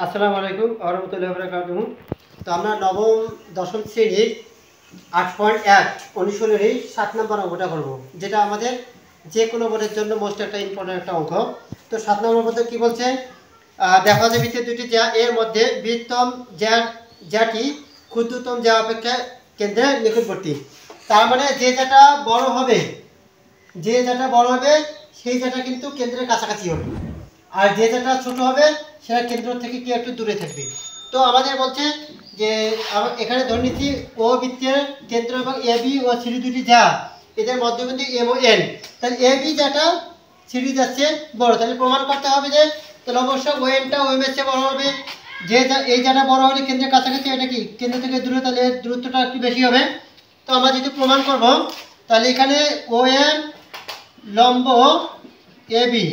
আসসালামু আলাইকুম ওয়া রাহমাতুল্লাহি ওয়া বারাকাতুহু। তো আমরা নবম দশম শ্রেণীর 8.1 অনুশীলনী 7 নম্বর অঙ্কটা করব, যেটা আমাদের যে কোনো বোর্ডের জন্য মোস্ট একটা ইম্পর্টেন্ট একটা অঙ্ক। তো 7 নম্বর মধ্যে কি বলছে, দেখা যায় বৃত্তের দুটি জ্যা এর মধ্যে বৃহত্তম জ্যাটি ক্ষুদ্রতম জ্যা অপেক্ষা কেন্দ্রের নিকটবর্তী। তার মানে যে জ্যাটা বড় হবে সেই জ্যাটা কিন্তু কেন্দ্রের কাছাকাছি হবে, আর যে জ্যাটা ছোট হবে সেটা কেন্দ্র থেকে কি একটু দূরে থাকবে। তো আমাদের বলছে যে এখানে ধরে নিচ্ছি ও বৃত্তের কেন্দ্র এবং এ বি ও সিডি দুটি যা এদের মধ্যবিন্দু এম ও এন, তাহলে এ বি যেটা সিডি যাচ্ছে বড়, তাহলে প্রমাণ করতে হবে যে তাহলে অবশ্যই ও এনটা ও এম এর চেয়ে বড় হবে। এই যেটা বড় হলে কেন্দ্রের কাছাকাছি, এটা কি কেন্দ্র থেকে দূরে, তাহলে দূরত্বটা একটু বেশি হবে। তো আমরা যদি প্রমাণ করব তাহলে এখানে ও এন লম্ব এ বি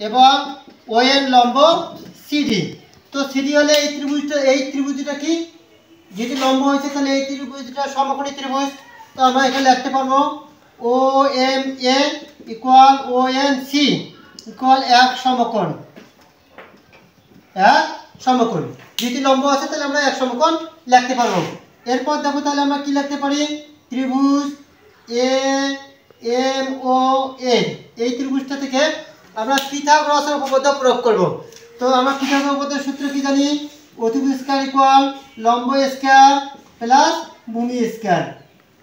এবং ও এন লম্ব সিডি। তো সিডি হলে এই ত্রিভুজটা কি যেটি লম্ব হয়েছে, তাহলে এই ত্রিভুজটা সমকোণী ত্রিভুজ। তো আমরা এখানে লিখতে পারবো O M A equal O N C equal এক সমকোণ। যেটি লম্ব আছে তাহলে আমরা এক সমকোণ লিখতে পারবো। এরপর দেখো তাহলে আমরা কি লিখতে পারি, ত্রিভুজ এ এম ও এন, এই ত্রিভুজটা থেকে আমরা পিথাগোরাসের উপপাদ্য প্রয়োগ করব। তো আমরা পিথাগোরাসের উপপাদ্যের সূত্র কি জানি, অতিভুজ স্কয়ার ইকুয়াল লম্ব স্কয়ার প্লাস ভূমি স্কয়ার।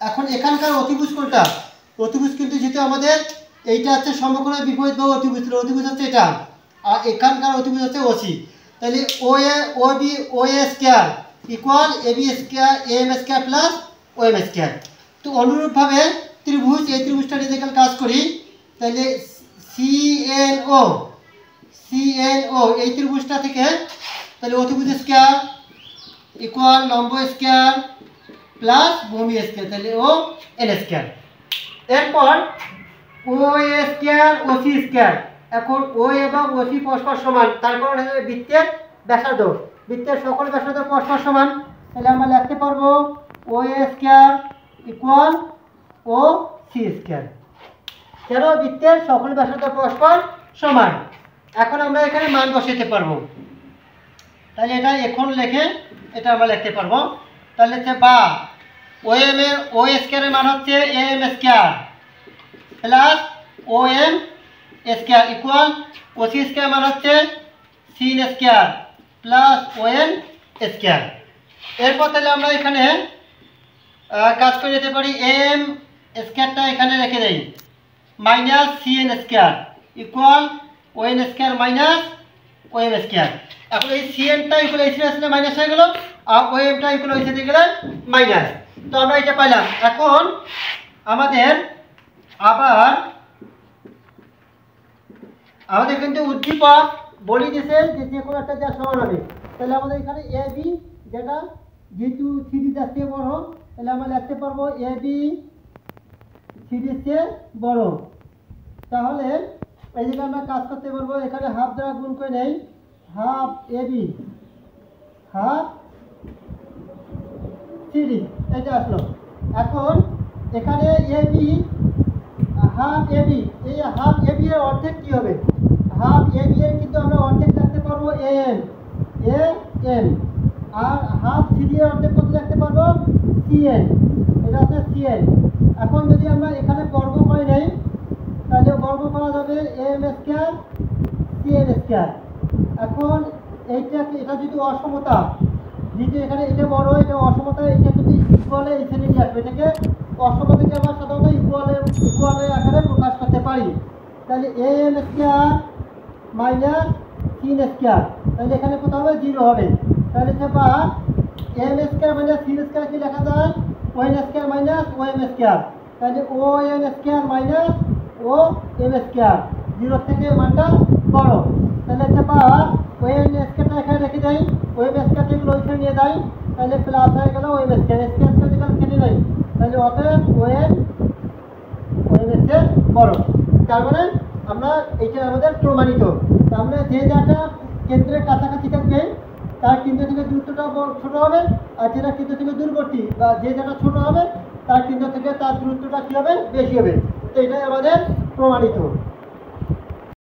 এখন এখানকার অতিভুজ কোনটা, অতিভুজ কিন্তু যেহেতু আমাদের এইটা হচ্ছে সমকোণের বিপরীত বা অতিভুজ হচ্ছে এটা, আর এখানকার অতিভুজ হচ্ছে ওসি। তাহলে O B O A square equal A B square A M square plus O M square. তো অনুরূপভাবে ত্রিভুজ, এই ত্রিভুজটা যদি কাজ করি তাহলে সিএনও এই ত্রিভুজটা থেকে তাহলে অতিভুজ স্কয়ার ইকুয়াল লম্ব স্কয়ার প্লাস ভূমি স্কয়ার, তাহলে ও এন স্কয়ার। এরপর ও A square O C square, এখন ও এবং ও সি পরস্পর সমান, তার কারণ বৃত্তের ব্যাসার্ধ, বৃত্তের সকল ব্যাসার্ধ পরস্পর সমান। তাহলে আমরা লিখতে পারবো ও A square equal O C square, কেন বৃত্তের সকল ব্যাসার্ধ পরস্পর সমান। এখন আমরা এখানে মান বসাতে পারবো, তাহলে এটা এখন লিখে এটা আমরা লিখতে পারবো। তাহলে হচ্ছে বা ও এম এর ও স্কয়ারের মান হচ্ছে A M square plus O M square equal O C square মান হচ্ছে CN square plus O N square. এরপর তাহলে আমরা এখানে কাজ করে যেতে পারি, এম স্কয়ারটা এখানে রেখে দেই minus CN square equal O N square minus O M square. এখন এই সিএনটা ইকুয়াল এই সিএন মাইনাস হয়ে গেল, আর ও এমটা ইকুয়াল হয়ে যেতে গেলে মাইনাস। তো আমরা এটা পাইলাম। এখন আমাদের কিন্তু উদ্দীপক বলি দিয়েছে যে কোনো একটা যা সমান হবে। তাহলে আমাদের এখানে এ বি যেটা যেহেতু সিডি যাচ্ছে বড়, তাহলে আমরা লিখতে পারবো এ বি সিডির চেয়ে বড়। তাহলে এই জায়গায় আমরা কাজ করতে পারবো, এখানে হাফ দ্বারা গুণ করে নেই, half A B half CD, এটা আসলো। এখন এখানে A B half A B, এই হাফ এ বি এর অর্ধেক কি হবে, হাফ এ বি এর কিন্তু আমরা অর্ধেক লিখতে পারবো এ এন, আর হাফ সিডি এর অর্ধেক কত লিখতে পারবো সিএন, এটা হচ্ছে সিএন। এখন যদি আমরা এখানে বর্গ করে নেই তাহলে বর্গ করা যাবে এম স্কয়ার সিএন স্কয়ার। এখন এটা যদি অসমতা, যেহেতু এখানে এটা বড় এটা অসমতা, এটা যদি ইকুয়ালে এখানে নিয়ে আসবে, এটাকে অসমতাকে আমরা সাধারণত ইকুয়ালের আকারে প্রকাশ করতে পারি। তাহলে A M square minus CN square, তাহলে এখানে কোথাও হবে 0 হবে। তাহলে বা M square minus CN square কি লেখা যায়, O N square minus O M square, তাহলে O N square minus O M square, 0 থেকে মানটা বড়। তাহলে বা ও এন স্কয়ারটা এখানে রেখে দেয়, ও এম স্কয়ার থেকে ওইখানে নিয়ে যায়, তাহলে প্লাস হয়ে গেল ও এম স্কয়ার, স্কয়ার থেকে কেটে নেই, তাহলে অতএব ও এম স্কয়ার বড়। তার মানে আমরা এইটা আমাদের প্রমাণিত। আমরা যে যাটা কেন্দ্রের কাছাকাছি থাকবে তার কেন্দ্র থেকে দূরত্বটা ছোট হবে, আর যেটা কেন্দ্র থেকে দূরবর্তী বা যে যাটা ছোট হবে তার কেন্দ্র থেকে তার দূরত্বটা কী হবে, বেশি হবে। তো এটাই আমাদের প্রমাণিত।